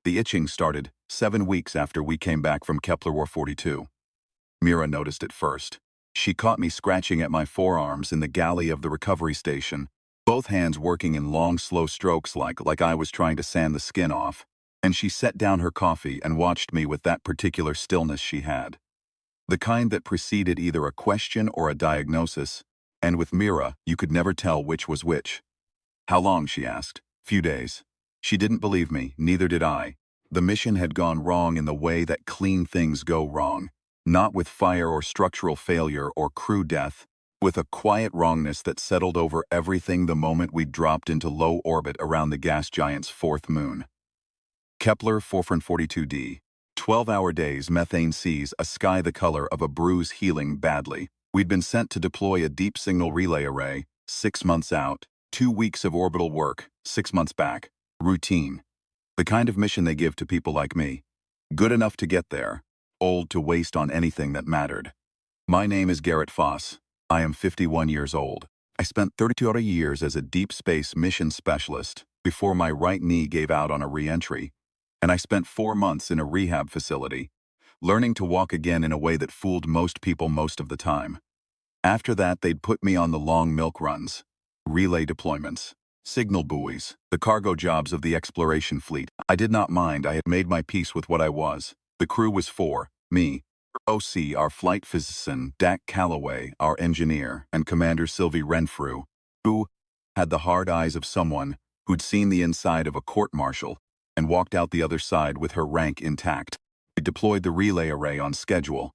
The itching started 7 weeks after we came back from Kepler War 42. Mira noticed it first. She caught me scratching at my forearms in the galley of the recovery station, both hands working in long, slow strokes like I was trying to sand the skin off, and she set down her coffee and watched me with that particular stillness she had. The kind that preceded either a question or a diagnosis, and with Mira, you could never tell which was which. "How long?" she asked. "Few days." She didn't believe me, neither did I. The mission had gone wrong in the way that clean things go wrong. Not with fire or structural failure or crew death, with a quiet wrongness that settled over everything the moment we dropped into low orbit around the gas giant's fourth moon. Kepler 442d. 12-hour days, methane seas, a sky the color of a bruise healing badly. We'd been sent to deploy a deep signal relay array, 6 months out, 2 weeks of orbital work, 6 months back. Routine. The kind of mission they give to people like me. Good enough to get there, old to waste on anything that mattered. My name is Garrett Foss. I am 51 years old. I spent 32 years as a deep space mission specialist before my right knee gave out on a re-entry, and I spent 4 months in a rehab facility, learning to walk again in a way that fooled most people most of the time. After that, they'd put me on the long milk runs, relay deployments, signal buoys, the cargo jobs of the exploration fleet. I did not mind. I had made my peace with what I was. The crew was 4, me, OC, our flight physician, Dak Calloway, our engineer, and Commander Sylvie Renfrew, who had the hard eyes of someone who'd seen the inside of a court-martial and walked out the other side with her rank intact. We deployed the relay array on schedule,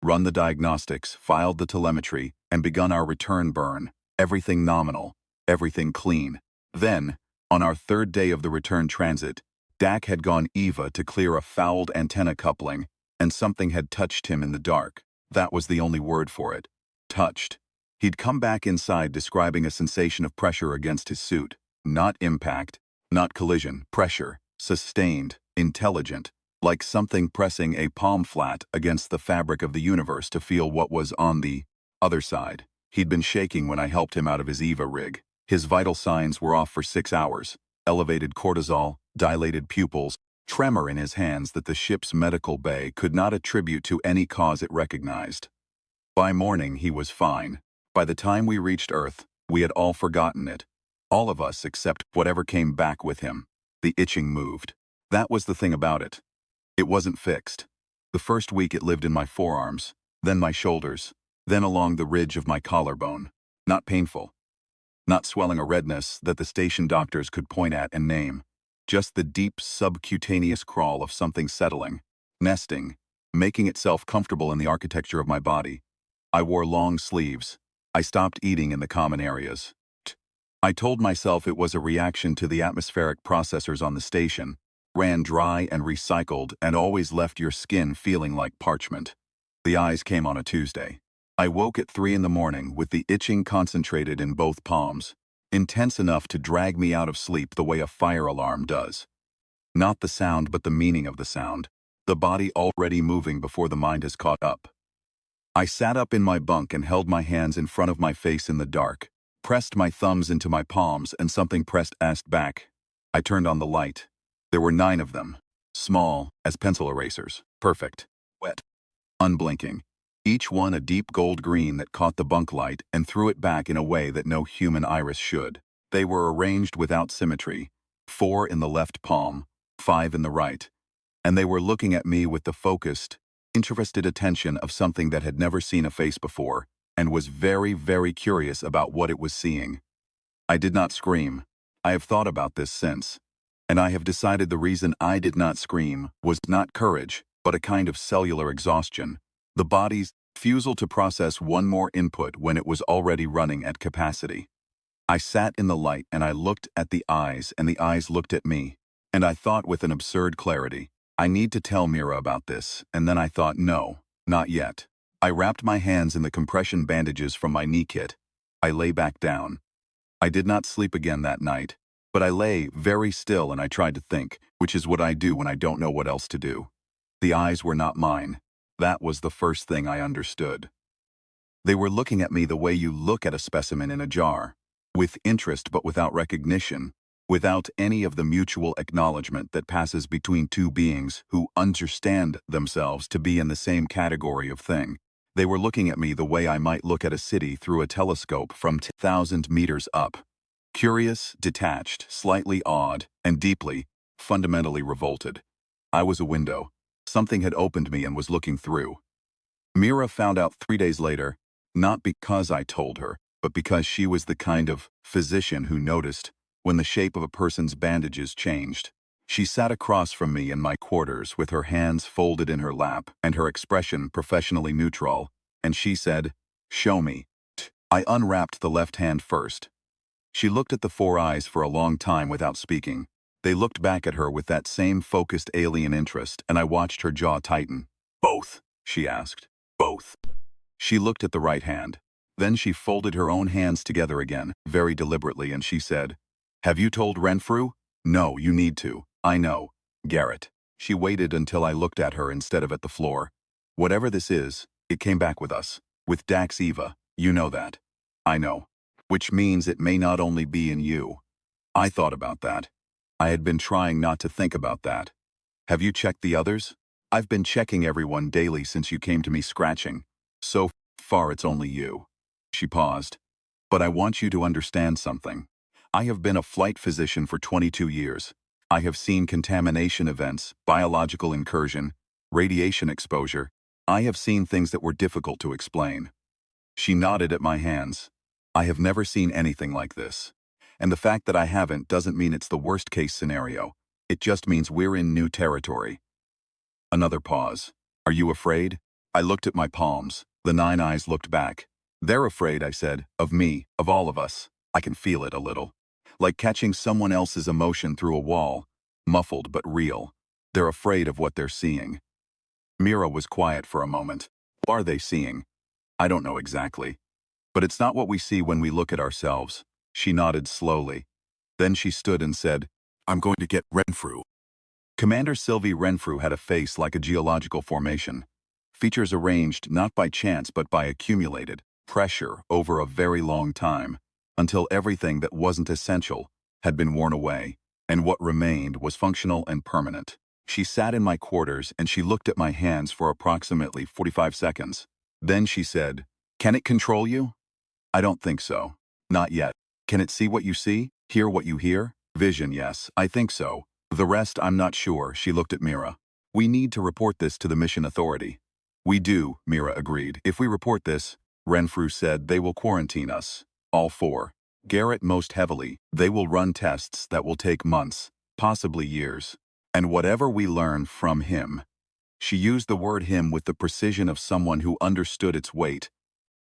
run the diagnostics, filed the telemetry, and begun our return burn. Everything nominal, everything clean. Then, on our 3rd day of the return transit, Dak had gone EVA to clear a fouled antenna coupling, and something had touched him in the dark. That was the only word for it. Touched. He'd come back inside describing a sensation of pressure against his suit. Not impact, not collision, pressure, sustained, intelligent, like something pressing a palm flat against the fabric of the universe to feel what was on the other side. He'd been shaking when I helped him out of his EVA rig. His vital signs were off for 6 hours. Elevated cortisol, dilated pupils, tremor in his hands that the ship's medical bay could not attribute to any cause it recognized. By morning, he was fine. By the time we reached Earth, we had all forgotten it. All of us except whatever came back with him. The itching moved. That was the thing about it. It wasn't fixed. The first week it lived in my forearms, then my shoulders, then along the ridge of my collarbone. Not painful. Not swelling or redness that the station doctors could point at and name. Just the deep subcutaneous crawl of something settling, nesting, making itself comfortable in the architecture of my body. I wore long sleeves. I stopped eating in the common areas. I told myself it was a reaction to the atmospheric processors on the station, ran dry and recycled and always left your skin feeling like parchment. The eyes came on a Tuesday. I woke at 3 in the morning with the itching concentrated in both palms, intense enough to drag me out of sleep the way a fire alarm does. Not the sound but the meaning of the sound, the body already moving before the mind has caught up. I sat up in my bunk and held my hands in front of my face in the dark, pressed my thumbs into my palms and something pressed asked back. I turned on the light. There were 9 of them, small as pencil erasers, perfect, wet, unblinking. Each one a deep gold green that caught the bunk light and threw it back in a way that no human iris should. They were arranged without symmetry, 4 in the left palm, 5 in the right, and they were looking at me with the focused, interested attention of something that had never seen a face before and was very, very curious about what it was seeing. I did not scream. I have thought about this since, and I have decided the reason I did not scream was not courage, but a kind of cellular exhaustion. The body's refusal to process one more input when it was already running at capacity. I sat in the light and I looked at the eyes and the eyes looked at me, and I thought with an absurd clarity, I need to tell Mira about this, and then I thought no, not yet. I wrapped my hands in the compression bandages from my knee kit. I lay back down. I did not sleep again that night, but I lay very still and I tried to think, which is what I do when I don't know what else to do. The eyes were not mine. That was the first thing I understood. They were looking at me the way you look at a specimen in a jar, with interest but without recognition, without any of the mutual acknowledgement that passes between two beings who understand themselves to be in the same category of thing. They were looking at me the way I might look at a city through a telescope from 10,000 meters up. Curious, detached, slightly awed, and deeply, fundamentally revolted. I was a window. Something had opened me and was looking through. Mira found out 3 days later, not because I told her, but because she was the kind of physician who noticed when the shape of a person's bandages changed. She sat across from me in my quarters with her hands folded in her lap and her expression professionally neutral, and she said, "Show me." I unwrapped the left hand first. She looked at the four eyes for a long time without speaking. They looked back at her with that same focused alien interest, and I watched her jaw tighten. "Both?" she asked. "Both?" She looked at the right hand. Then she folded her own hands together again, very deliberately, and she said, "Have you told Renfrew?" "No, you need to." "I know. Garrett." She waited until I looked at her instead of at the floor. "Whatever this is, it came back with us. With Dax Eva. You know that." "I know. Which means it may not only be in you." I thought about that. I had been trying not to think about that. "Have you checked the others?" "I've been checking everyone daily since you came to me scratching. So far it's only you." She paused. "But I want you to understand something. I have been a flight physician for 22 years. I have seen contamination events, biological incursion, radiation exposure. I have seen things that were difficult to explain." She nodded at my hands. "I have never seen anything like this. And the fact that I haven't doesn't mean it's the worst case scenario. It just means we're in new territory." Another pause. "Are you afraid?" I looked at my palms. The nine eyes looked back. "They're afraid," I said, "of me, of all of us. I can feel it a little. Like catching someone else's emotion through a wall. Muffled but real. They're afraid of what they're seeing." Mira was quiet for a moment. "What are they seeing?" "I don't know exactly. But it's not what we see when we look at ourselves." She nodded slowly. Then she stood and said, "I'm going to get Renfrew." Commander Sylvie Renfrew had a face like a geological formation. Features arranged not by chance but by accumulated pressure over a very long time, until everything that wasn't essential had been worn away, and what remained was functional and permanent. She sat in my quarters and she looked at my hands for approximately 45 seconds. Then she said, "Can it control you?" "I don't think so. Not yet." "Can it see what you see? Hear what you hear?" "Vision, yes, I think so. The rest I'm not sure." She looked at Mira. "We need to report this to the mission authority." "We do," Mira agreed. "If we report this," Renfrew said, "they will quarantine us. All four. Garrett most heavily. They will run tests that will take months, possibly years. And whatever we learn from him," she used the word him with the precision of someone who understood its weight,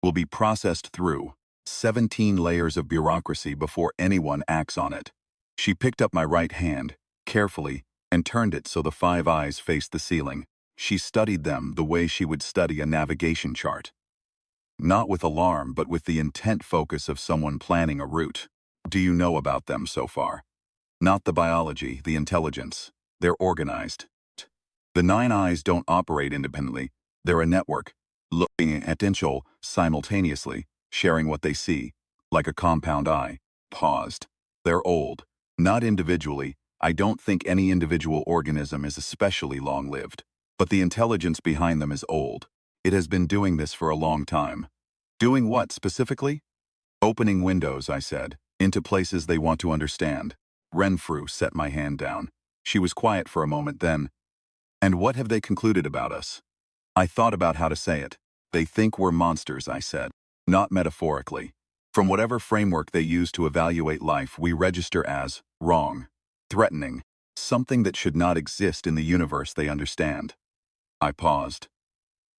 "will be processed through 17 layers of bureaucracy before anyone acts on it." She picked up my right hand, carefully, and turned it so the five eyes faced the ceiling. She studied them the way she would study a navigation chart. Not with alarm, but with the intent focus of someone planning a route. "Do you know about them so far?" "Not the biology, the intelligence. They're organized. The nine eyes don't operate independently. They're a network, looking at potential simultaneously, sharing what they see, like a compound eye." Paused. "They're old. Not individually. I don't think any individual organism is especially long-lived. But the intelligence behind them is old. It has been doing this for a long time." "Doing what specifically?" "Opening windows," I said, "into places they want to understand." Renfrew set my hand down. She was quiet for a moment then. "And what have they concluded about us?" I thought about how to say it. "They think we're monsters," I said. "Not metaphorically. From whatever framework they use to evaluate life, we register as wrong, threatening, something that should not exist in the universe they understand." I paused.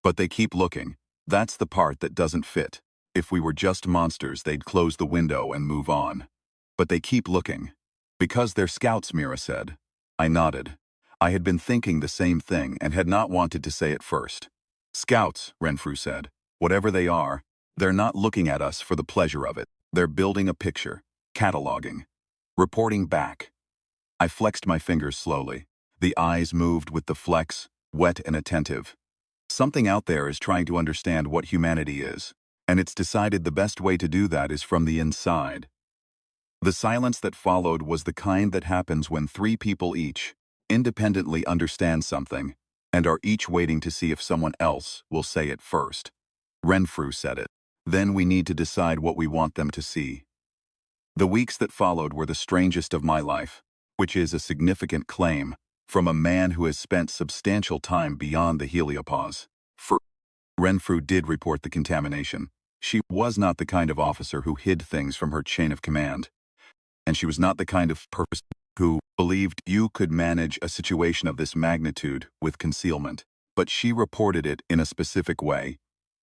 "But they keep looking. That's the part that doesn't fit. If we were just monsters, they'd close the window and move on. But they keep looking." "Because they're scouts," Mira said. I nodded. I had been thinking the same thing and had not wanted to say it first. "Scouts," Renfrew said. "Whatever they are, they're not looking at us for the pleasure of it. They're building a picture, cataloging, reporting back." I flexed my fingers slowly. The eyes moved with the flex, wet and attentive. "Something out there is trying to understand what humanity is, and it's decided the best way to do that is from the inside." The silence that followed was the kind that happens when three people each independently understand something and are each waiting to see if someone else will say it first. Renfrew said it. Then we need to decide what we want them to see. The weeks that followed were the strangest of my life, which is a significant claim from a man who has spent substantial time beyond the heliopause. Renfrew did report the contamination. She was not the kind of officer who hid things from her chain of command, and she was not the kind of person who believed you could manage a situation of this magnitude with concealment. But she reported it in a specific way,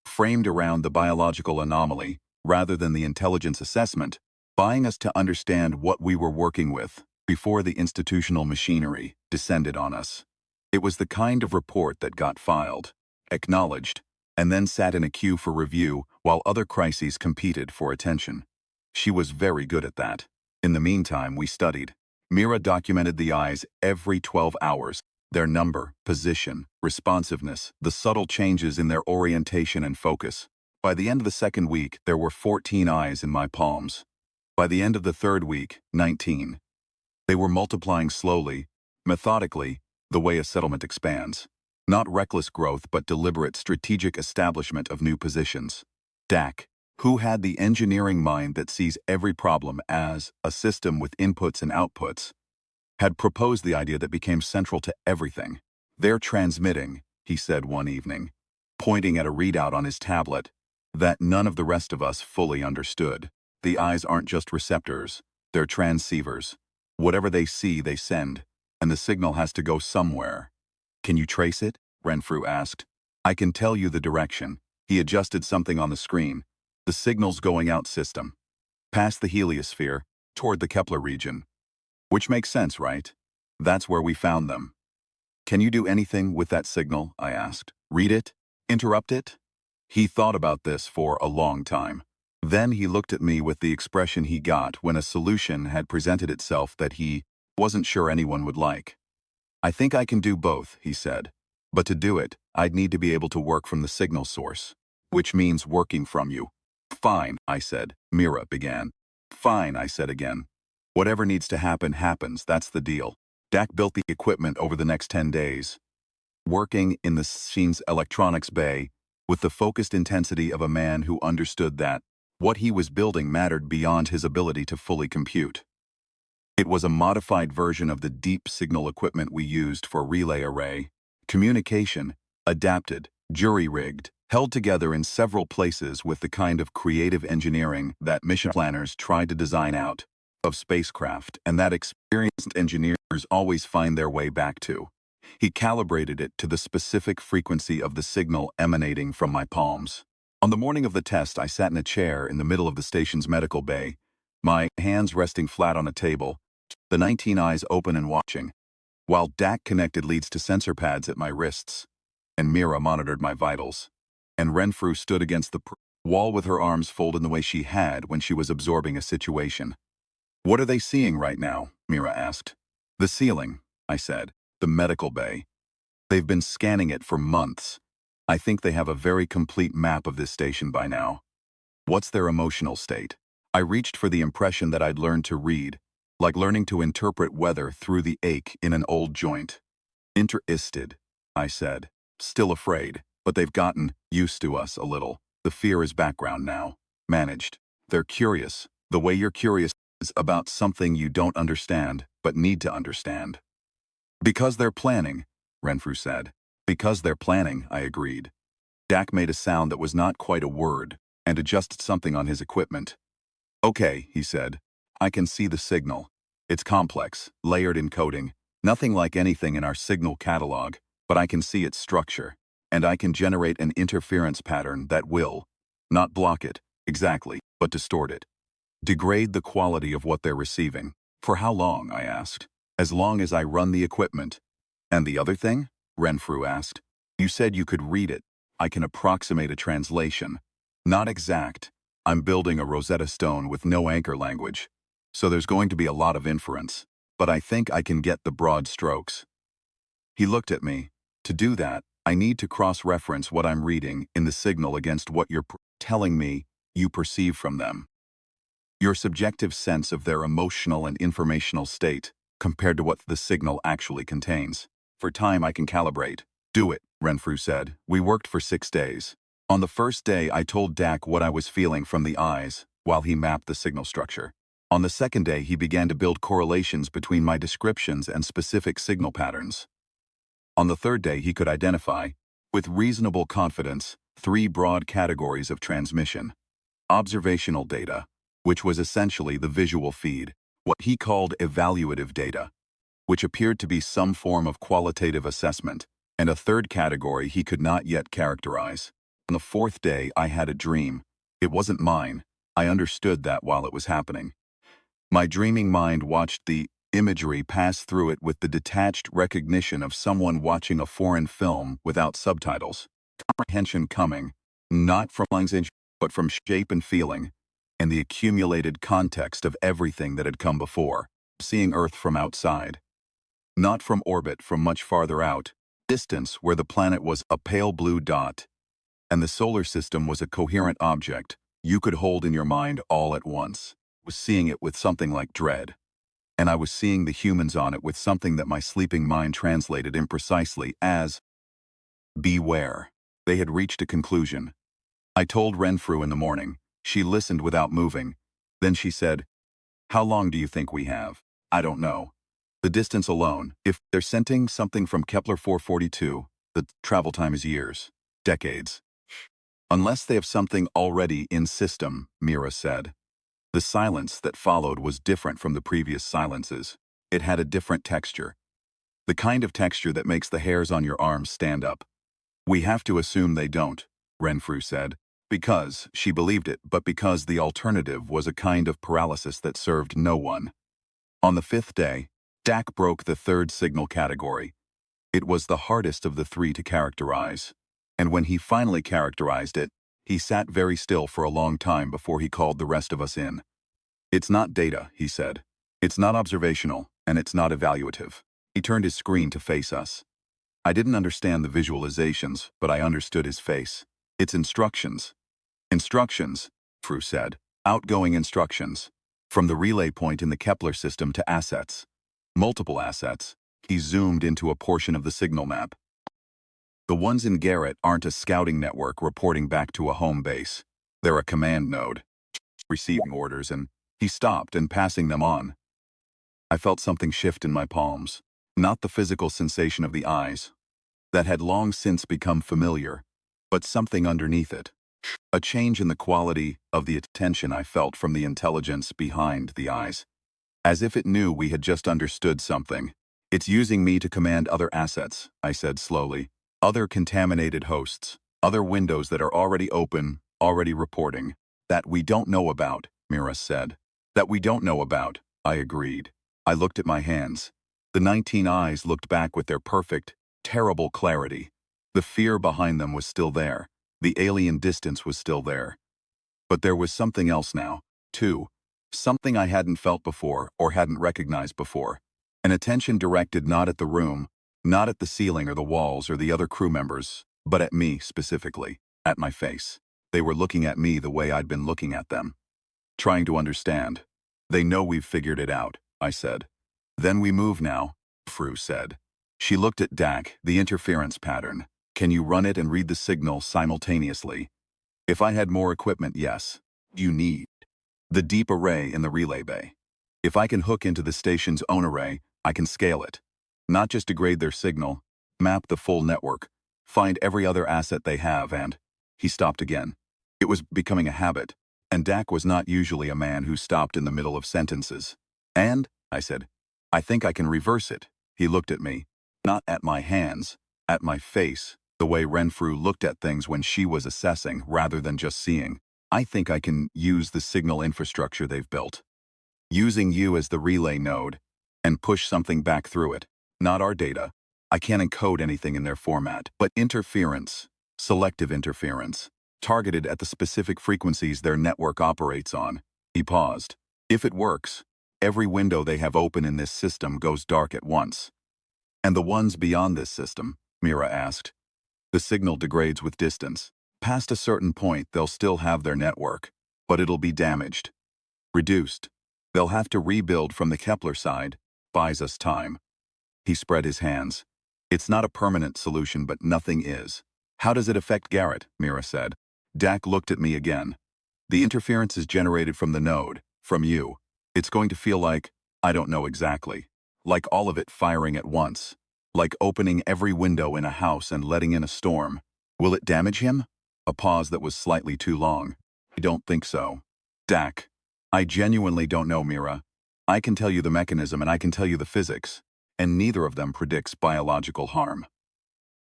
framed around the biological anomaly rather than the intelligence assessment, buying us to understand what we were working with before the institutional machinery descended on us. It was the kind of report that got filed, acknowledged, and then sat in a queue for review while other crises competed for attention. She was very good at that. In the meantime, we studied. Mira documented the eyes every 12 hours, their number, position, responsiveness, the subtle changes in their orientation and focus. By the end of the second week, there were 14 eyes in my palms. By the end of the third week, 19. They were multiplying slowly, methodically, the way a settlement expands. Not reckless growth, but deliberate strategic establishment of new positions. Dak, who had the engineering mind that sees every problem as a system with inputs and outputs, had proposed the idea that became central to everything. They're transmitting, he said one evening, pointing at a readout on his tablet, that none of the rest of us fully understood. The eyes aren't just receptors, they're transceivers. Whatever they see, they send, and the signal has to go somewhere. Can you trace it? Renfrew asked. I can tell you the direction. He adjusted something on the screen. The signal's going out system. Past the heliosphere, toward the Kepler region. Which makes sense, right? That's where we found them. Can you do anything with that signal? I asked. Read it? Interrupt it? He thought about this for a long time. Then he looked at me with the expression he got when a solution had presented itself that he wasn't sure anyone would like. I think I can do both, he said. But to do it, I'd need to be able to work from the signal source, which means working from you. Fine, I said. Mira began. Fine, I said again. Whatever needs to happen happens, that's the deal. Dak built the equipment over the next 10 days, working in the machine's electronics bay with the focused intensity of a man who understood that what he was building mattered beyond his ability to fully compute. It was a modified version of the deep signal equipment we used for relay array, communication, adapted, jury-rigged, held together in several places with the kind of creative engineering that mission planners tried to design out of spacecraft and that experienced engineers always find their way back to. He calibrated it to the specific frequency of the signal emanating from my palms. On the morning of the test, I sat in a chair in the middle of the station's medical bay, my hands resting flat on a table, the 19 eyes open and watching, while Dak connected leads to sensor pads at my wrists, and Mira monitored my vitals. And Renfrew stood against the wall with her arms folded in the way she had when she was absorbing a situation. What are they seeing right now? Mira asked. The ceiling, I said. The medical bay. They've been scanning it for months. I think they have a very complete map of this station by now. What's their emotional state? I reached for the impression that I'd learned to read, like learning to interpret weather through the ache in an old joint. Interested, I said. Still afraid, but they've gotten used to us a little. The fear is background now. Managed. They're curious, the way you're curious about something you don't understand, but need to understand. Because they're planning, Renfrew said. Because they're planning, I agreed. Dak made a sound that was not quite a word and adjusted something on his equipment. Okay, he said. I can see the signal. It's complex, layered encoding, nothing like anything in our signal catalog, but I can see its structure, and I can generate an interference pattern that will, not block it, exactly, but distort it. Degrade the quality of what they're receiving. For how long, I asked. As long as I run the equipment. And the other thing? Renfrew asked. You said you could read it. I can approximate a translation. Not exact. I'm building a Rosetta Stone with no anchor language. So there's going to be a lot of inference. But I think I can get the broad strokes. He looked at me. To do that, I need to cross-reference what I'm reading in the signal against what you're telling me you perceive from them. Your subjective sense of their emotional and informational state compared to what the signal actually contains. For time I can calibrate. Do it, Renfrew said. We worked for 6 days. On the first day I told Dak what I was feeling from the eyes, while he mapped the signal structure. On the second day he began to build correlations between my descriptions and specific signal patterns. On the third day he could identify, with reasonable confidence, 3 broad categories of transmission. Observational data, which was essentially the visual feed, what he called evaluative data, which appeared to be some form of qualitative assessment, and a third category he could not yet characterize. On the fourth day I had a dream. It wasn't mine. I understood that while it was happening. My dreaming mind watched the imagery pass through it with the detached recognition of someone watching a foreign film without subtitles. Comprehension coming, not from language, but from shape and feeling, and the accumulated context of everything that had come before. Seeing Earth from outside. Not from orbit, from much farther out, distance where the planet was a pale blue dot, and the solar system was a coherent object you could hold in your mind all at once. I was seeing it with something like dread. And I was seeing the humans on it with something that my sleeping mind translated imprecisely as beware. They had reached a conclusion. I told Renfrew in the morning. She listened without moving. Then she said, "How long do you think we have?" "I don't know. The distance alone, if they're sending something from Kepler 442, the travel time is years, decades. Unless they have something already in system," Mira said. The silence that followed was different from the previous silences. It had a different texture. The kind of texture that makes the hairs on your arms stand up. "We have to assume they don't," Renfrew said. Because she believed it, but because the alternative was a kind of paralysis that served no one. On the 5th day, Dak broke the 3rd signal category. It was the hardest of the 3 to characterize. And when he finally characterized it, he sat very still for a long time before he called the rest of us in. "It's not data," he said. "It's not observational, and it's not evaluative." He turned his screen to face us. I didn't understand the visualizations, but I understood his face. "It's instructions." "Instructions," Fru said. "Outgoing instructions. From the relay point in the Kepler system to assets. Multiple assets." He zoomed into a portion of the signal map. "The ones in Garrett aren't a scouting network reporting back to a home base. They're a command node. Receiving orders," and he stopped and passing them on. I felt something shift in my palms. Not the physical sensation of the eyes. That had long since become familiar, but something underneath it. A change in the quality of the attention I felt from the intelligence behind the eyes. As if it knew we had just understood something. "It's using me to command other assets," I said slowly. "Other contaminated hosts. Other windows that are already open, already reporting. That we don't know about," Mira said. "That we don't know about," I agreed. I looked at my hands. The 19 eyes looked back with their perfect, terrible clarity. The fear behind them was still there. The alien distance was still there. But there was something else now, too. Something I hadn't felt before or hadn't recognized before. An attention directed not at the room, not at the ceiling or the walls or the other crew members, but at me specifically, at my face. They were looking at me the way I'd been looking at them. Trying to understand. "They know we've figured it out," I said. "Then we move now," Fru said. She looked at Dak, the interference pattern. "Can you run it and read the signal simultaneously?" "If I had more equipment, yes." "You need the deep array in the relay bay. If I can hook into the station's own array, I can scale it. Not just degrade their signal, map the full network, find every other asset they have and—" He stopped again. It was becoming a habit, and Dak was not usually a man who stopped in the middle of sentences. "And," I said, "I think I can reverse it." He looked at me. Not at my hands, at my face, the way Renfrew looked at things when she was assessing rather than just seeing. "I think I can use the signal infrastructure they've built. Using you as the relay node, and push something back through it. Not our data. I can't encode anything in their format, but interference, selective interference, targeted at the specific frequencies their network operates on." He paused. "If it works, every window they have open in this system goes dark at once." "And the ones beyond this system?" Mira asked. "The signal degrades with distance. Past a certain point, they'll still have their network, but it'll be damaged. Reduced. They'll have to rebuild from the Kepler side. Buys us time. He spread his hands. It's not a permanent solution, but nothing is. How does it affect Garrett? Mira said. Dak looked at me again. The interference is generated from the node, from you. It's going to feel like, I don't know exactly. Like all of it firing at once. Like opening every window in a house and letting in a storm. Will it damage him? A pause that was slightly too long. I don't think so. Dak. I genuinely don't know, Mira. I can tell you the mechanism and I can tell you the physics, and neither of them predicts biological harm.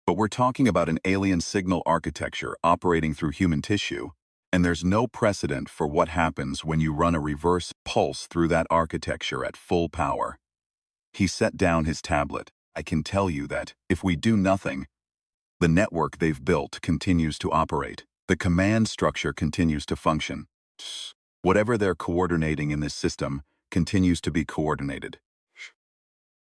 But we're talking about an alien signal architecture operating through human tissue, and there's no precedent for what happens when you run a reverse pulse through that architecture at full power. He set down his tablet. I can tell you that, if we do nothing, the network they've built continues to operate. The command structure continues to function. Whatever they're coordinating in this system continues to be coordinated.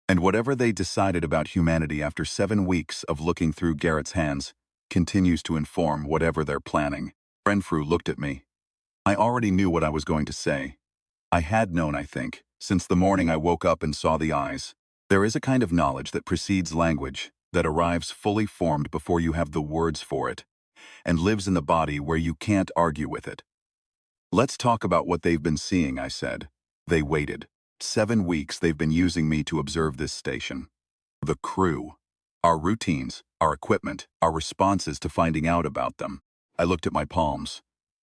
And whatever they decided about humanity after 7 weeks of looking through Garrett's hands continues to inform whatever they're planning. Renfrew looked at me. I already knew what I was going to say. I had known, I think, since the morning I woke up and saw the eyes. There is a kind of knowledge that precedes language, that arrives fully formed before you have the words for it, and lives in the body where you can't argue with it. Let's talk about what they've been seeing, I said. They waited. 7 weeks they've been using me to observe this station. The crew. Our routines, our equipment, our responses to finding out about them. I looked at my palms.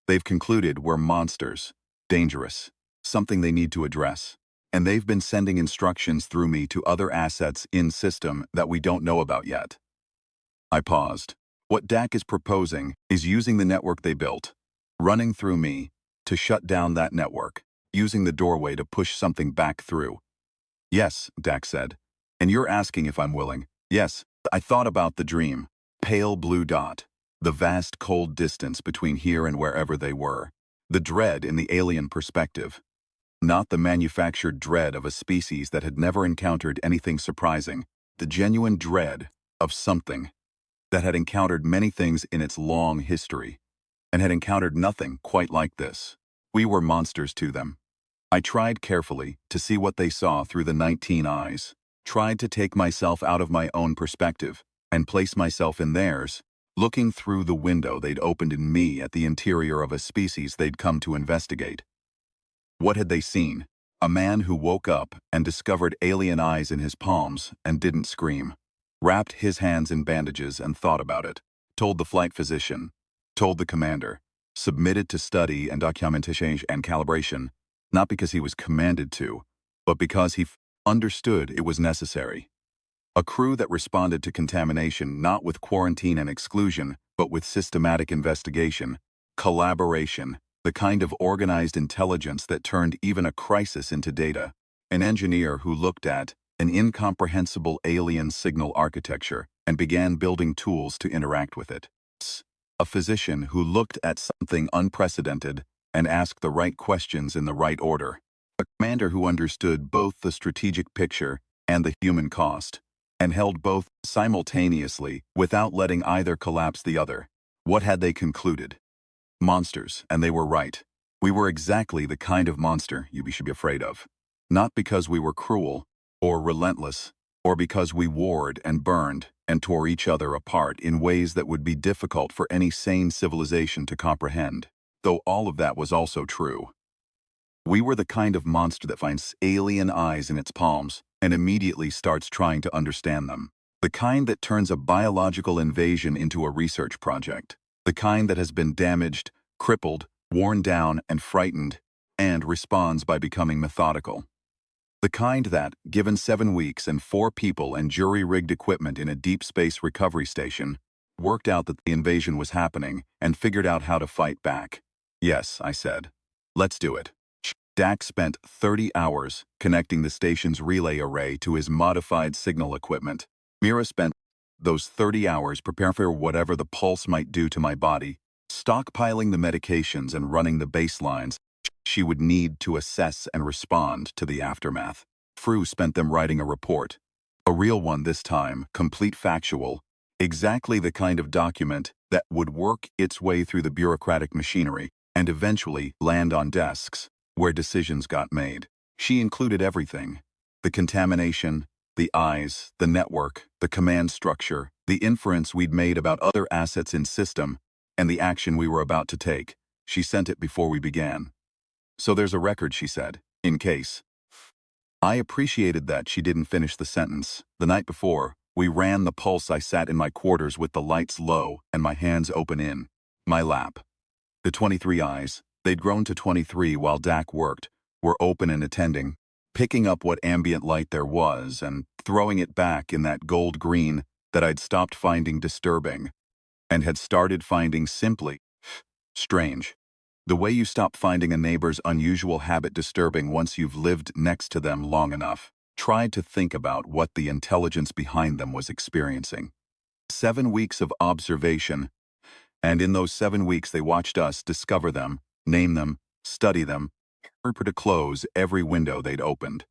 They've concluded we're monsters. Dangerous. Something they need to address. And they've been sending instructions through me to other assets in system that we don't know about yet. I paused. What Dak is proposing is using the network they built, running through me, to shut down that network, using the doorway to push something back through. Yes, Dak said. And you're asking if I'm willing. Yes, I thought about the dream. Pale blue dot. The vast cold distance between here and wherever they were. The dread in the alien perspective. Not the manufactured dread of a species that had never encountered anything surprising. The genuine dread of something that had encountered many things in its long history, and had encountered nothing quite like this. We were monsters to them. I tried carefully to see what they saw through the 19 eyes, tried to take myself out of my own perspective and place myself in theirs, looking through the window they'd opened in me at the interior of a species they'd come to investigate. What had they seen? A man who woke up and discovered alien eyes in his palms and didn't scream. Wrapped his hands in bandages and thought about it. Told the flight physician. Told the commander. Submitted to study and documentation and calibration, not because he was commanded to, but because he understood it was necessary. A crew that responded to contamination not with quarantine and exclusion, but with systematic investigation, collaboration, the kind of organized intelligence that turned even a crisis into data. An engineer who looked at an incomprehensible alien signal architecture and began building tools to interact with it. A physician who looked at something unprecedented and asked the right questions in the right order. A commander who understood both the strategic picture and the human cost, and held both simultaneously without letting either collapse the other. What had they concluded? Monsters, and they were right. We were exactly the kind of monster you should be afraid of. Not because we were cruel, or relentless, or because we warred and burned and tore each other apart in ways that would be difficult for any sane civilization to comprehend, though all of that was also true. We were the kind of monster that finds alien eyes in its palms and immediately starts trying to understand them. The kind that turns a biological invasion into a research project. The kind that has been damaged, crippled, worn down, and frightened, and responds by becoming methodical. The kind that, given 7 weeks and 4 people and jury-rigged equipment in a deep space recovery station, worked out that the invasion was happening and figured out how to fight back. Yes, I said. Let's do it. Dak spent 30 hours connecting the station's relay array to his modified signal equipment. Mira spent those 30 hours preparing for whatever the pulse might do to my body, stockpiling the medications and running the baselines she would need to assess and respond to the aftermath. Frew spent them writing a report. A real one this time, complete factual, exactly the kind of document that would work its way through the bureaucratic machinery and eventually land on desks, where decisions got made. She included everything: the contamination, the eyes, the network, the command structure, the inference we'd made about other assets in system, and the action we were about to take. She sent it before we began. So there's a record, she said, in case. I appreciated that she didn't finish the sentence. The night before, we ran the pulse. I sat in my quarters with the lights low and my hands open in my lap. The 23 eyes, they'd grown to 23 while Dak worked, were open and attending, picking up what ambient light there was and throwing it back in that gold green that I'd stopped finding disturbing and had started finding simply strange. The way you stop finding a neighbor's unusual habit disturbing once you've lived next to them long enough. Tried to think about what the intelligence behind them was experiencing. 7 weeks of observation, and in those 7 weeks they watched us discover them, name them, study them, prepare to close every window they'd opened.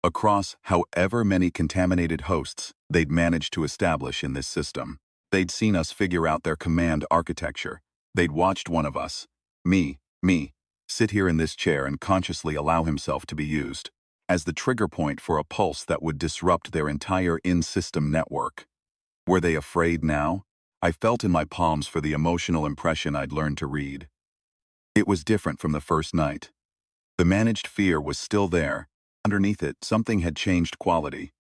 Across however many contaminated hosts they'd managed to establish in this system. They'd seen us figure out their command architecture. They'd watched one of us, me, sit here in this chair and consciously allow himself to be used as the trigger point for a pulse that would disrupt their entire in-system network. Were they afraid now? I felt in my palms for the emotional impression I'd learned to read. It was different from the first night. The managed fear was still there. Underneath it, something had changed quality.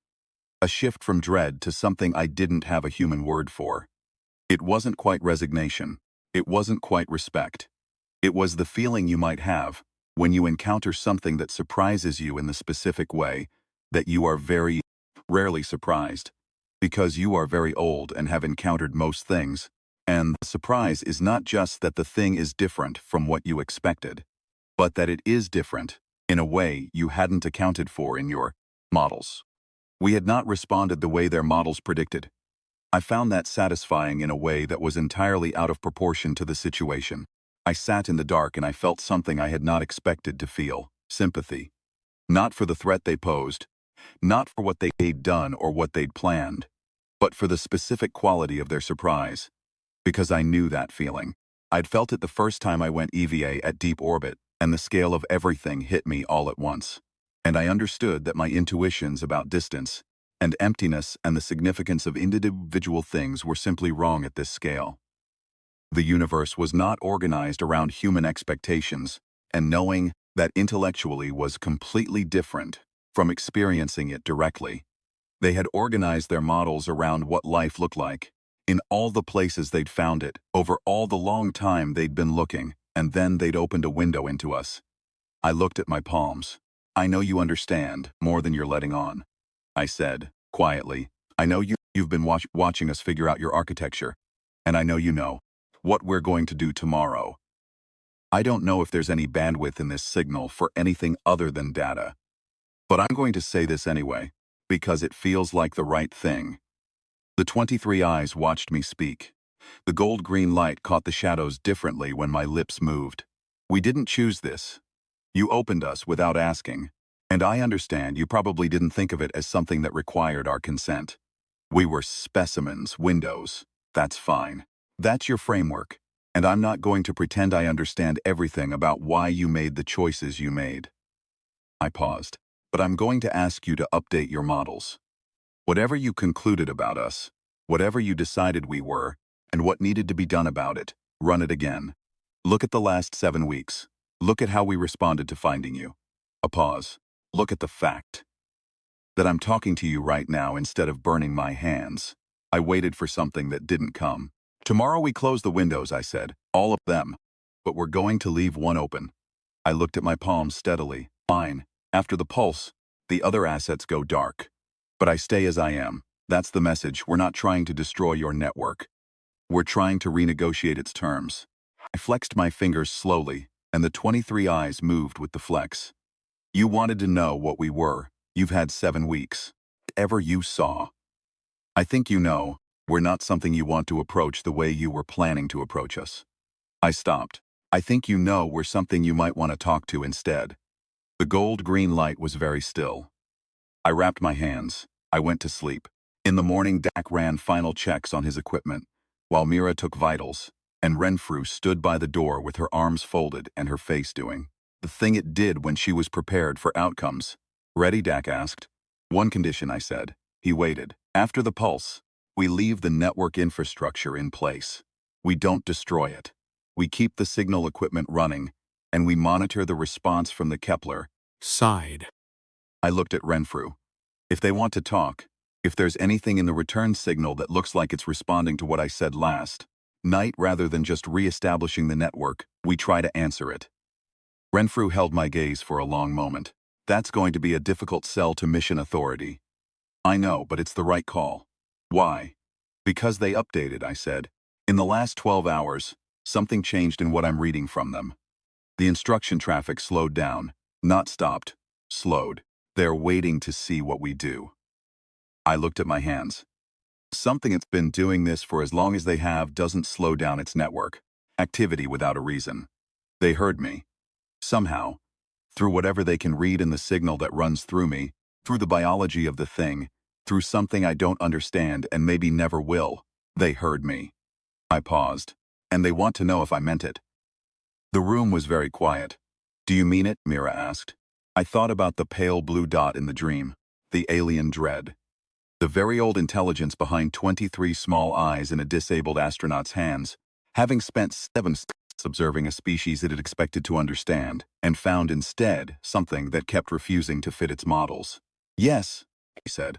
A shift from dread to something I didn't have a human word for. It wasn't quite resignation. It wasn't quite respect. It was the feeling you might have when you encounter something that surprises you in the specific way that you are very rarely surprised, because you are very old and have encountered most things, and the surprise is not just that the thing is different from what you expected, but that it is different in a way you hadn't accounted for in your models. We had not responded the way their models predicted. I found that satisfying in a way that was entirely out of proportion to the situation. I sat in the dark and I felt something I had not expected to feel: sympathy. Not for the threat they posed, not for what they'd done or what they'd planned, but for the specific quality of their surprise. Because I knew that feeling. I'd felt it the first time I went EVA at deep orbit, and the scale of everything hit me all at once. And I understood that my intuitions about distance and emptiness and the significance of individual things were simply wrong at this scale. The universe was not organized around human expectations, and knowing that intellectually was completely different from experiencing it directly. They had organized their models around what life looked like, in all the places they'd found it, over all the long time they'd been looking, and then they'd opened a window into us. I looked at my palms. I know you understand more than you're letting on, I said, quietly. I know you've been watching us figure out your architecture, and I know you know what we're going to do tomorrow. I don't know if there's any bandwidth in this signal for anything other than data. But I'm going to say this anyway, because it feels like the right thing. The 23 eyes watched me speak. The gold-green light caught the shadows differently when my lips moved. We didn't choose this. You opened us without asking. And I understand you probably didn't think of it as something that required our consent. We were specimens, windows. That's fine. That's your framework. And I'm not going to pretend I understand everything about why you made the choices you made. I paused. But I'm going to ask you to update your models. Whatever you concluded about us, whatever you decided we were, and what needed to be done about it, run it again. Look at the last 7 weeks. Look at how we responded to finding you. A pause. Look at the fact that I'm talking to you right now instead of burning my hands. I waited for something that didn't come. Tomorrow we close the windows, I said. All of them. But we're going to leave one open. I looked at my palms steadily. Fine. After the pulse, the other assets go dark. But I stay as I am. That's the message. We're not trying to destroy your network. We're trying to renegotiate its terms. I flexed my fingers slowly, and the 23 eyes moved with the flex. You wanted to know what we were. You've had 7 weeks. Whatever you saw. I think you know, we're not something you want to approach the way you were planning to approach us. I stopped. I think you know we're something you might want to talk to instead. The gold-green light was very still. I wrapped my hands. I went to sleep. In the morning, Dak ran final checks on his equipment, while Mira took vitals, and Renfrew stood by the door with her arms folded and her face doing The thing it did when she was prepared for outcomes. Ready, Dak asked. One condition, I said. He waited. After the pulse, we leave the network infrastructure in place. We don't destroy it. We keep the signal equipment running, and we monitor the response from the Kepler. Side. I looked at Renfrew. If they want to talk, if there's anything in the return signal that looks like it's responding to what I said last night rather than just re-establishing the network, we try to answer it. Renfrew held my gaze for a long moment. That's going to be a difficult sell to Mission Authority. I know, but it's the right call. Why? Because they updated, I said. In the last 12 hours, something changed in what I'm reading from them. The instruction traffic slowed down, not stopped, slowed. They're waiting to see what we do. I looked at my hands. Something that's been doing this for as long as they have doesn't slow down its network. Activity without a reason. They heard me. Somehow, through whatever they can read in the signal that runs through me, through the biology of the thing, through something I don't understand and maybe never will, they heard me. I paused, and they want to know if I meant it. The room was very quiet. Do you mean it? Mira asked. I thought about the pale blue dot in the dream, the alien dread. The very old intelligence behind 23 small eyes in a disabled astronaut's hands, having spent 7 seconds observing a species it had expected to understand, and found instead something that kept refusing to fit its models. Yes, he said.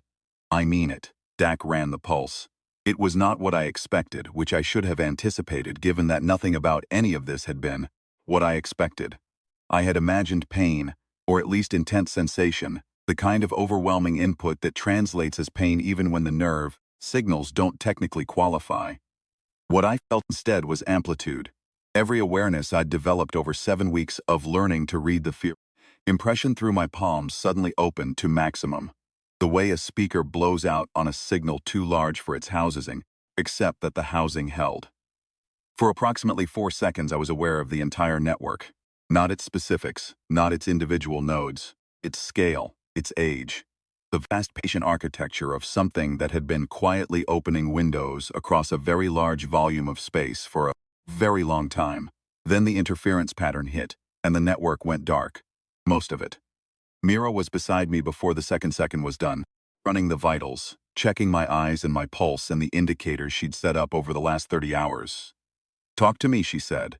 I mean it. Dak ran the pulse. It was not what I expected, which I should have anticipated given that nothing about any of this had been what I expected. I had imagined pain, or at least intense sensation, the kind of overwhelming input that translates as pain even when the nerve signals don't technically qualify. What I felt instead was amplitude. Every awareness I'd developed over 7 weeks of learning to read the fear impression through my palms suddenly opened to maximum. The way a speaker blows out on a signal too large for its housing, except that the housing held. For approximately 4 seconds I was aware of the entire network. Not its specifics, not its individual nodes, its scale, its age. The vast patient architecture of something that had been quietly opening windows across a very large volume of space for a very long time. Then the interference pattern hit, and the network went dark. Most of it. Mira was beside me before the second was done, running the vitals, checking my eyes and my pulse and the indicators she'd set up over the last 30 hours. Talk to me, she said.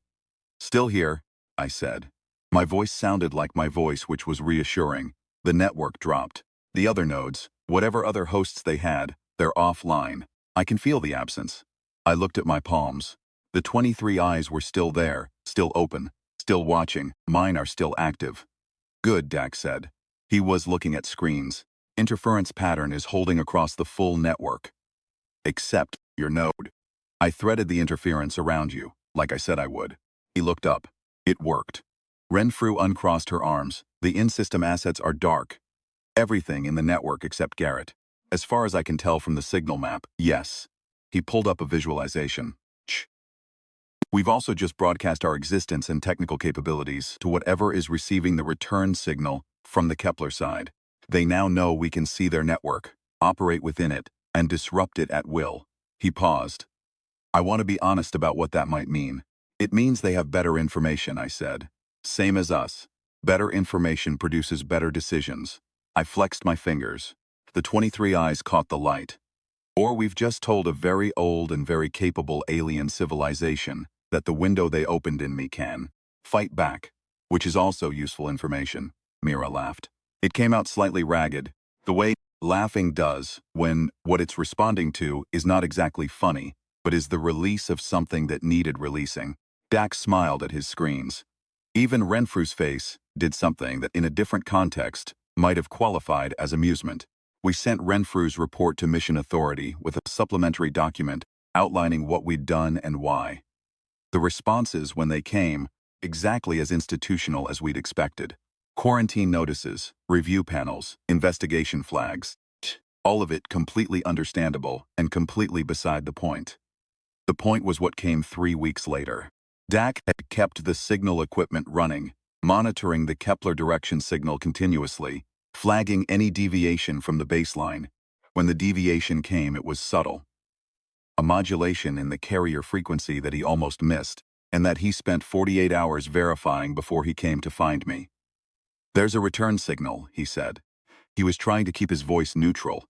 Still here, I said. My voice sounded like my voice, which was reassuring. The network dropped. The other nodes, whatever other hosts they had, they're offline. I can feel the absence. I looked at my palms. The 23 eyes were still there, still open, still watching. Mine are still active. Good, Dak said. He was looking at screens. Interference pattern is holding across the full network. Except your node. I threaded the interference around you, like I said I would. He looked up. It worked. Renfrew uncrossed her arms. The in-system assets are dark. Everything in the network except Garrett. As far as I can tell from the signal map, yes. He pulled up a visualization. Shh. We've also just broadcast our existence and technical capabilities to whatever is receiving the return signal from the Kepler side. They now know we can see their network, operate within it, and disrupt it at will. He paused. I want to be honest about what that might mean. It means they have better information, I said. Same as us. Better information produces better decisions. I flexed my fingers. The 23 eyes caught the light. Or we've just told a very old and very capable alien civilization that the window they opened in me can fight back, which is also useful information. Mira laughed. It came out slightly ragged, the way laughing does when what it's responding to is not exactly funny, but is the release of something that needed releasing. Dak smiled at his screens. Even Renfrew's face did something that in a different context might have qualified as amusement. We sent Renfrew's report to Mission Authority with a supplementary document outlining what we'd done and why. The responses when they came, exactly as institutional as we'd expected. Quarantine notices, review panels, investigation flags. All of it completely understandable and completely beside the point. The point was what came 3 weeks later. Dak had kept the signal equipment running, monitoring the Kepler direction signal continuously, flagging any deviation from the baseline. When the deviation came, it was subtle. A modulation in the carrier frequency that he almost missed, and that he spent 48 hours verifying before he came to find me. "There's a return signal," he said. He was trying to keep his voice neutral,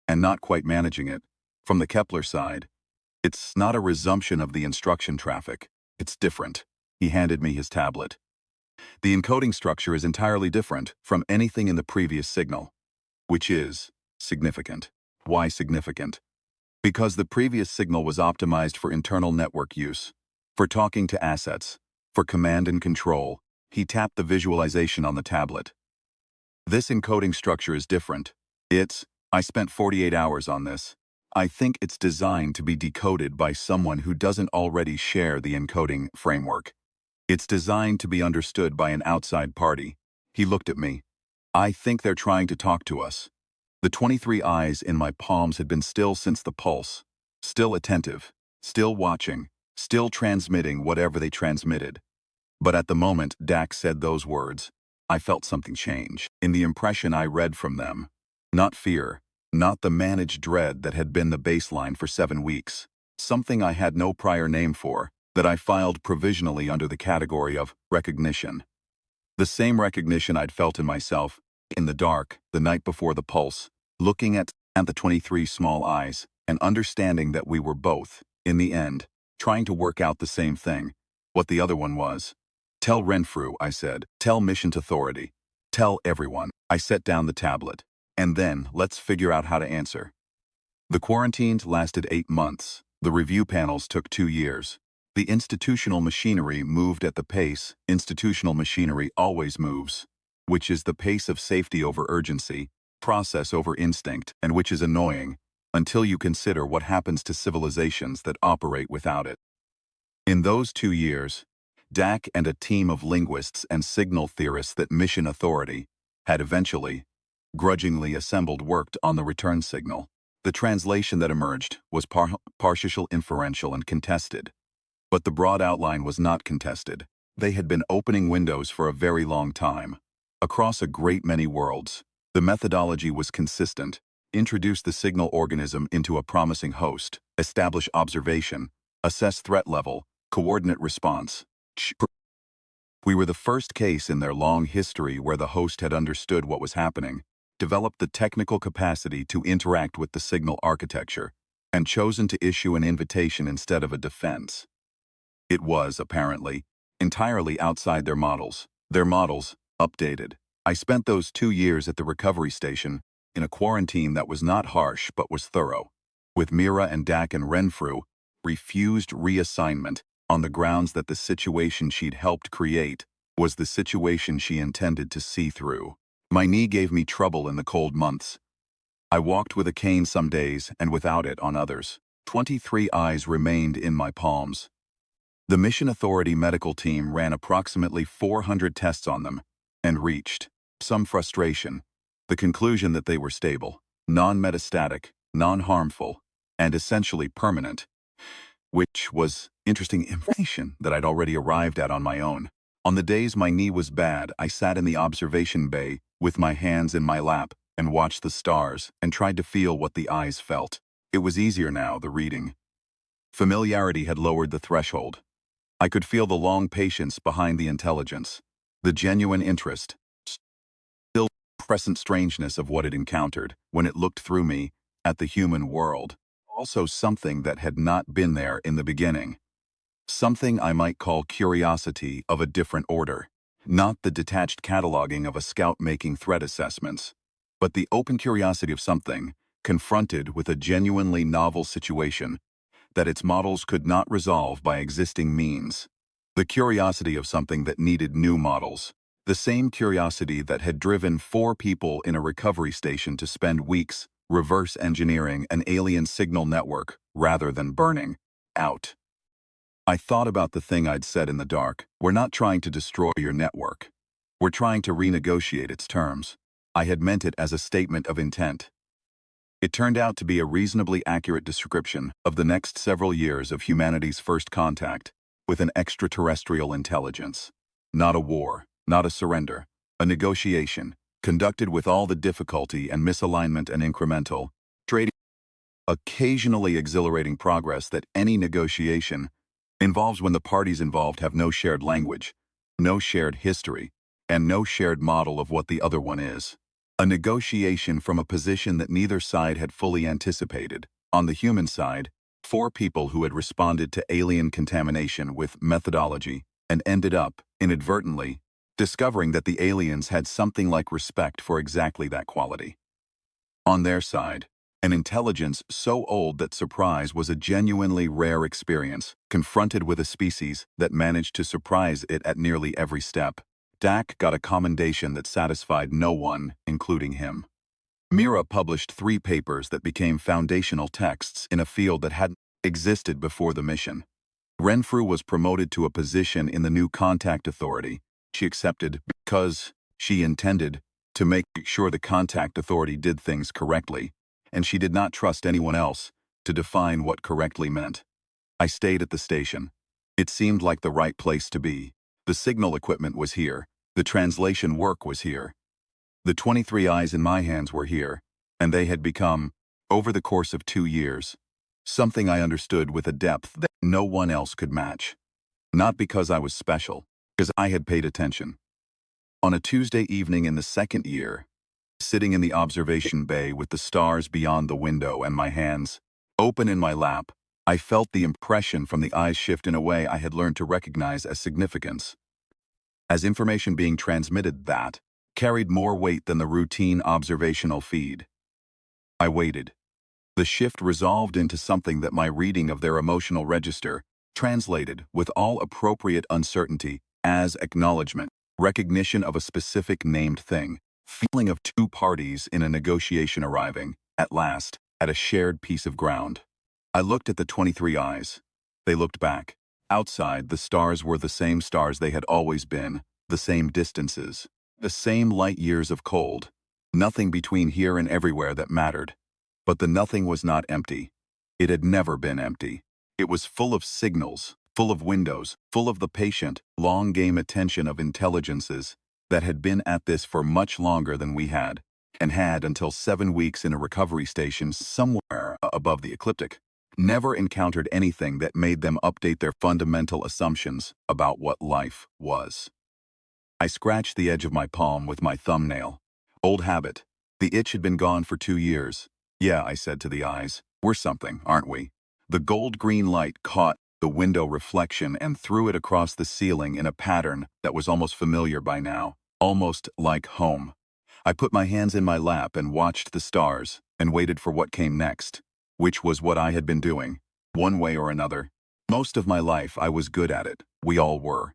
and not quite managing it. "From the Kepler side. It's not a resumption of the instruction traffic. It's different." He handed me his tablet. "The encoding structure is entirely different from anything in the previous signal, which is significant." "Why significant?" "Because the previous signal was optimized for internal network use, for talking to assets, for command and control." He tapped the visualization on the tablet. "This encoding structure is different. I spent 48 hours on this. I think it's designed to be decoded by someone who doesn't already share the encoding framework. It's designed to be understood by an outside party." He looked at me. "I think they're trying to talk to us." The 23 eyes in my palms had been still since the pulse, still attentive, still watching, still transmitting whatever they transmitted. But at the moment Dax said those words, I felt something change in the impression I read from them. Not fear, not the managed dread that had been the baseline for 7 weeks. Something I had no prior name for, that I filed provisionally under the category of recognition. The same recognition I'd felt in myself, in the dark, the night before the pulse, looking at the 23 small eyes, and understanding that we were both, in the end, trying to work out the same thing, what the other one was. "Tell Renfrew," I said. "Tell Mission Authority. Tell everyone." I set down the tablet. "And then, let's figure out how to answer." The quarantines lasted 8 months. The review panels took 2 years. The institutional machinery moved at the pace institutional machinery always moves, which is the pace of safety over urgency, process over instinct, and which is annoying, until you consider what happens to civilizations that operate without it. In those 2 years, Dak and a team of linguists and signal theorists that Mission Authority had eventually, grudgingly assembled worked on the return signal. The translation that emerged was partial inferential and contested. But the broad outline was not contested. They had been opening windows for a very long time. Across a great many worlds, the methodology was consistent. Introduce the signal organism into a promising host, establish observation, assess threat level, coordinate response. We were the first case in their long history where the host had understood what was happening, developed the technical capacity to interact with the signal architecture, and chosen to issue an invitation instead of a defense. It was, apparently, entirely outside their models. Their models, updated. I spent those 2 years at the recovery station, in a quarantine that was not harsh but was thorough. With Mira and Dak and Renfrew, refused reassignment on the grounds that the situation she'd helped create was the situation she intended to see through. My knee gave me trouble in the cold months. I walked with a cane some days and without it on others. 23 eyes remained in my palms. The Mission Authority medical team ran approximately 400 tests on them and reached some frustration, the conclusion that they were stable, non-metastatic, non-harmful, and essentially permanent, which was interesting information that I'd already arrived at on my own. On the days my knee was bad, I sat in the observation bay with my hands in my lap and watched the stars and tried to feel what the eyes felt. It was easier now, the reading. Familiarity had lowered the threshold. I could feel the long patience behind the intelligence, the genuine interest, still present strangeness of what it encountered when it looked through me at the human world. Also something that had not been there in the beginning. Something I might call curiosity of a different order. Not the detached cataloging of a scout making threat assessments, but the open curiosity of something confronted with a genuinely novel situation that its models could not resolve by existing means. The curiosity of something that needed new models. The same curiosity that had driven 4 people in a recovery station to spend weeks reverse engineering an alien signal network rather than burning out. I thought about the thing I'd said in the dark. We're not trying to destroy your network. We're trying to renegotiate its terms. I had meant it as a statement of intent. It turned out to be a reasonably accurate description of the next several years of humanity's first contact with an extraterrestrial intelligence. Not a war, not a surrender, a negotiation, conducted with all the difficulty and misalignment and incremental, trading, occasionally exhilarating progress that any negotiation Involves when the parties involved have no shared language, no shared history, and no shared model of what the other one is. A negotiation from a position that neither side had fully anticipated. On the human side, 4 people who had responded to alien contamination with methodology and ended up, inadvertently, discovering that the aliens had something like respect for exactly that quality. On their side, an intelligence so old that surprise was a genuinely rare experience, confronted with a species that managed to surprise it at nearly every step. Dak got a commendation that satisfied no one, including him. Mira published 3 papers that became foundational texts in a field that hadn't existed before the mission. Renfrew was promoted to a position in the new contact authority. She accepted because she intended to make sure the contact authority did things correctly, and she did not trust anyone else to define what correctly meant. I stayed at the station. It seemed like the right place to be. The signal equipment was here. The translation work was here. The 23 eyes in my hands were here, and they had become, over the course of 2 years, something I understood with a depth that no one else could match. Not because I was special, because I had paid attention. On a Tuesday evening in the 2nd year, sitting in the observation bay with the stars beyond the window and my hands open in my lap, I felt the impression from the eyes shift in a way I had learned to recognize as significance. As information being transmitted that carried more weight than the routine observational feed. I waited. The shift resolved into something that my reading of their emotional register translated with all appropriate uncertainty as acknowledgement, recognition of a specific named thing, feeling of 2 parties in a negotiation arriving, at last, at a shared piece of ground. I looked at the 23 eyes. They looked back. Outside, the stars were the same stars they had always been, the same distances, the same light years of cold. Nothing between here and everywhere that mattered. But the nothing was not empty. It had never been empty. It was full of signals, full of windows, full of the patient, long-game attention of intelligences that had been at this for much longer than we had, and had until 7 weeks in a recovery station somewhere above the ecliptic, never encountered anything that made them update their fundamental assumptions about what life was. I scratched the edge of my palm with my thumbnail. Old habit. The itch had been gone for 2 years. Yeah, I said to the eyes, we're something, aren't we? The gold-green light caught the window reflection and threw it across the ceiling in a pattern that was almost familiar by now, almost like home. I put my hands in my lap and watched the stars and waited for what came next, which was what I had been doing, one way or another. Most of my life I was good at it, we all were.